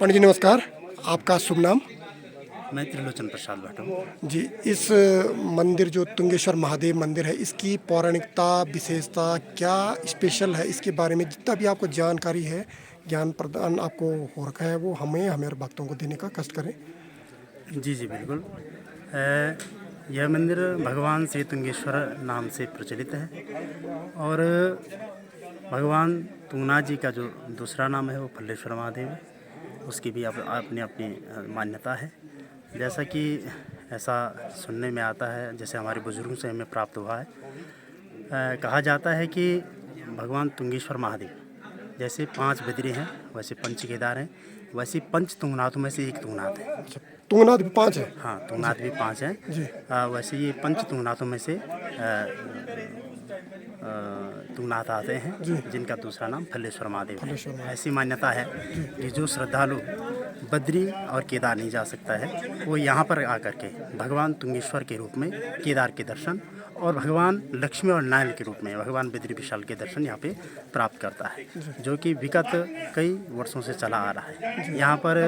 पंडित जी नमस्कार, आपका शुभ नाम? मैं त्रिलोचन प्रसाद भट्ट हूँ। जी, इस मंदिर जो तुंगेश्वर महादेव मंदिर है, इसकी पौराणिकता, विशेषता क्या स्पेशल है? इसके बारे में जितना भी आपको जानकारी है, ज्ञान प्रदान आपको हो रखा है, वो हमें हमारे भक्तों को देने का कष्ट करें। जी जी बिल्कुल। यह मंदिर भगवान श्री तुंगेश्वर नाम से प्रचलित है और भगवान तुंगनाथ जी का जो दूसरा नाम है वो फल्लेश्वर महादेव है। उसकी भी अपनी अपनी मान्यता है। जैसा कि ऐसा सुनने में आता है, जैसे हमारे बुजुर्गों से हमें प्राप्त हुआ है, कहा जाता है कि भगवान तुंगेश्वर महादेव जैसे 5 बद्री हैं, वैसे पंच केदार हैं, वैसे पंच तुंगनाथों में से एक तुंगनाथ है। अच्छा, तुंगनाथ भी 5 है? हाँ, तुंगनाथ भी 5 हैं। जी, वैसे ये पंच तुंगनाथों में से तुंगनाथ आते हैं, जी, जिनका दूसरा नाम फल्लेश्वर महादेव है। फलेश्वर महादेव। ऐसी मान्यता है कि जो श्रद्धालु बद्री और केदार नहीं जा सकता है, वो यहाँ पर आकर के भगवान तुंगेश्वर के रूप में केदार के दर्शन और भगवान लक्ष्मी और नारायण के रूप में भगवान बद्री विशाल के दर्शन यहाँ पे प्राप्त करता है, जो कि विगत कई वर्षों से चला आ रहा है। यहाँ पर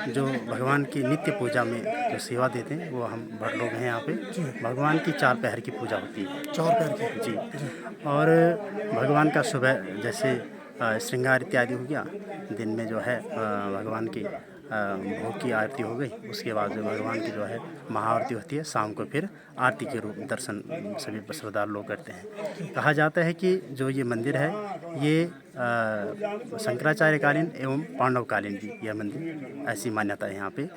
जो भगवान की नित्य पूजा में जो सेवा देते हैं वो हम बड़ लोग हैं। यहाँ पे भगवान की 4 पहर की पूजा होती है। 4 पैर की। जी। और भगवान का सुबह जैसे श्रृंगार इत्यादि हो गया, दिन में जो है भगवान की भोग की आरती हो गई, उसके बाद जो भगवान की जो है महाआरती होती है, शाम को फिर आरती के रूप दर्शन सभी श्रद्धालु लोग करते हैं। कहा जाता है कि जो ये मंदिर है ये शंकराचार्यकालीन एवं पांडवकालीन भी यह मंदिर, ऐसी मान्यता है यहाँ पे।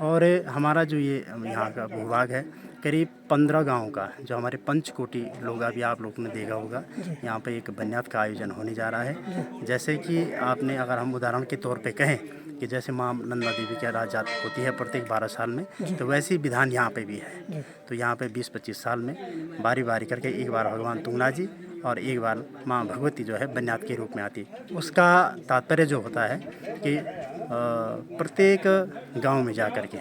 और हमारा जो ये यहाँ का भूभाग है करीब 15 गाँव का, जो हमारे पंचकोटी लोग, अभी आप लोगों ने देखा होगा, यहाँ पे एक बन्यात का आयोजन होने जा रहा है। जैसे कि आपने, अगर हम उदाहरण के तौर पे कहें कि जैसे माँ नंदा देवी की राजात होती है प्रत्येक 12 साल में, तो वैसे ही विधान यहाँ पे भी है। तो यहाँ पे 20-25 साल में बारी बारी करके एक बार भगवान तुंगनाथ जी और एक बार माँ भगवती जो है बन्यात के रूप में आती है। उसका तात्पर्य जो होता है कि प्रत्येक गांव में जा कर के,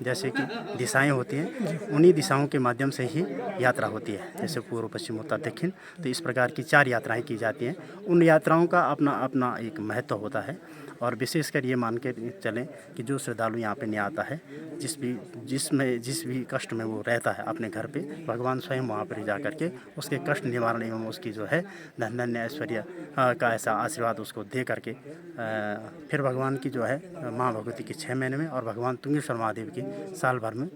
जैसे कि दिशाएं होती हैं, उन्हीं दिशाओं के माध्यम से ही यात्रा होती है, जैसे पूर्व, पश्चिम, उत्तर, दक्षिण। तो इस प्रकार की 4 यात्राएं की जाती हैं। उन यात्राओं का अपना अपना एक महत्व होता है और विशेषकर ये मान के चलें कि जो श्रद्धालु यहाँ पे नहीं आता है, जिस भी कष्ट में वो रहता है अपने घर पे, भगवान स्वयं वहाँ पर जा कर के उसके कष्ट निवारण एवं उसकी जो है धन धान्य ऐश्वर्य का ऐसा आशीर्वाद उसको दे करके फिर भगवान की जो है माँ भगवती की 6 महीने में और भगवान तुंगेश्वर महादेव की साल भर में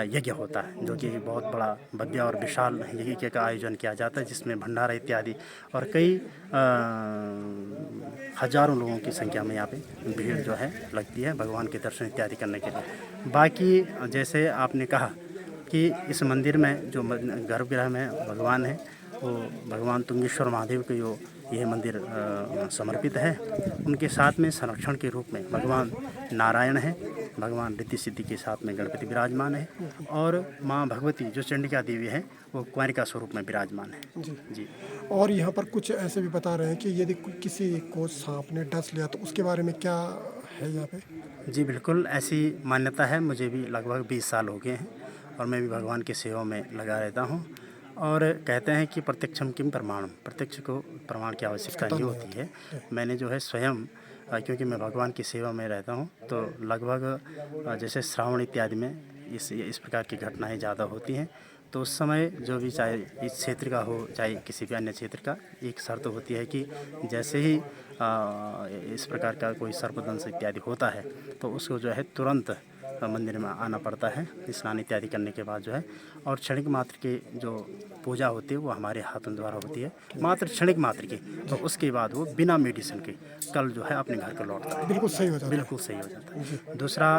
यज्ञ होता है, जो कि बहुत बड़ा भव्य और विशाल यज्ञ का आयोजन किया जाता है, जिसमें भंडारा इत्यादि और कई हजारों लोगों की संख्या में यहाँ पे भीड़ जो है लगती है भगवान के दर्शन इत्यादि करने के लिए। बाकी जैसे आपने कहा कि इस मंदिर में जो गर्भगृह में भगवान है वो भगवान तुंगेश्वर महादेव के जो यह मंदिर समर्पित है, उनके साथ में संरक्षण के रूप में भगवान नारायण है, भगवान रिद्धि सिद्धि के साथ में गणपति विराजमान है और माँ भगवती जो चंडिका देवी है वो कुंवारिका स्वरूप में विराजमान है। जी। जी। और यहाँ पर कुछ ऐसे भी बता रहे हैं कि यदि किसी को सांप ने डस लिया तो उसके बारे में क्या है यहाँ पे? जी बिल्कुल, ऐसी मान्यता है। मुझे भी लगभग 20 साल हो गए हैं और मैं भी भगवान की सेवा में लगा रहता हूँ। और कहते हैं कि प्रत्यक्षम किम प्रमाणम, प्रत्यक्ष को प्रमाण की आवश्यकता नहीं होती है। मैंने जो है स्वयं, क्योंकि मैं भगवान की सेवा में रहता हूँ, तो लगभग जैसे श्रावण इत्यादि में इस प्रकार की घटनाएं ज़्यादा होती हैं, तो उस समय जो भी, चाहे इस क्षेत्र का हो चाहे किसी भी अन्य क्षेत्र का, एक शर्त होती है कि जैसे ही इस प्रकार का कोई सर्पदंश इत्यादि होता है तो उसको जो है तुरंत मंदिर में आना पड़ता है, स्नान इत्यादि करने के बाद जो है। और क्षणिक मात्र की जो पूजा होती है वो हमारे हाथों द्वारा होती है, मात्र क्षणिक मात्र की। तो उसके बाद वो बिना मेडिसिन के कल जो है अपने घर को लौटता है। बिल्कुल सही हो जाता है। बिल्कुल सही हो जाता है। दूसरा,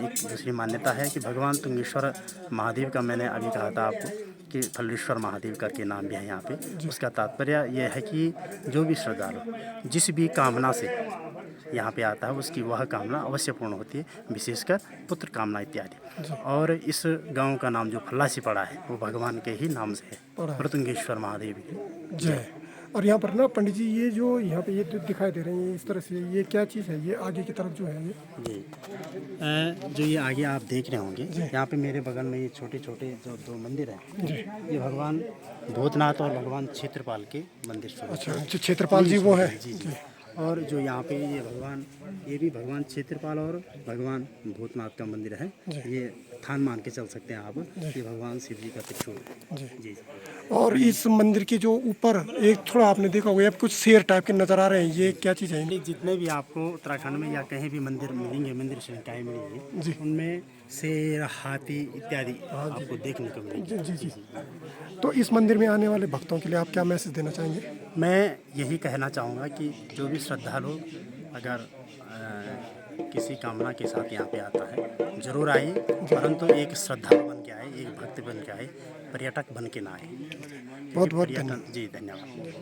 एक दूसरी मान्यता है कि भगवान तुंगेश्वर महादेव का, मैंने अभी कहा था आपको कि फल्लेश्वर महादेव करके नाम भी है यहाँ पे। उसका तात्पर्य यह है कि जो भी श्रद्धालु जिस भी कामना से यहाँ पे आता है उसकी वह कामना अवश्य पूर्ण होती है, विशेषकर पुत्र कामना इत्यादि। और इस गांव का नाम जो फल्लासी पड़ा है वो भगवान के ही नाम से है, प्रतुंगेश्वर महादेव की जय। और यहाँ पर ना पंडित जी, ये जो यहाँ पे ये दिखाई दे रहे हैं इस तरह से, ये क्या चीज़ है? ये आगे की तरफ जो है ये जी, जो ये आगे आप देख रहे होंगे, यहाँ पे मेरे बगल में ये छोटे छोटे जो 2 मंदिर हैं, ये भगवान भूतनाथ और भगवान क्षेत्रपाल के मंदिर। अच्छा, क्षेत्रपाल जी वो है। जी जी। और जो यहाँ पे ये भगवान, ये भी भगवान क्षेत्रपाल और भगवान भूतनाथ का मंदिर है। ये थान मान के चल सकते हैं आप, ये भगवान शिव जी का त्रिशूल है। जी। जी। और इस मंदिर के जो ऊपर एक थोड़ा आपने देखा होगा, अब कुछ शेर टाइप के नज़र आ रहे हैं, ये क्या चीज़ है? ये जितने भी आपको उत्तराखंड में या कहीं भी मंदिर मिलेंगे, मंदिर संहिताएँ मिलेंगी, उनमें शेर, हाथी इत्यादि आपको देखने को मिलेंगे। जी जी जी। तो इस मंदिर में आने वाले भक्तों के लिए आप क्या मैसेज देना चाहेंगे? मैं यही कहना चाहूँगा कि जो भी श्रद्धालु अगर किसी कामना के साथ यहाँ पे आता है, ज़रूर आइए, परंतु एक श्रद्धालु बन के आए, एक भक्त बन के आए, पर्यटक बन के ना आए। बहुत बहुत पर्यटन धन्यवाद। जी, धन्यवाद।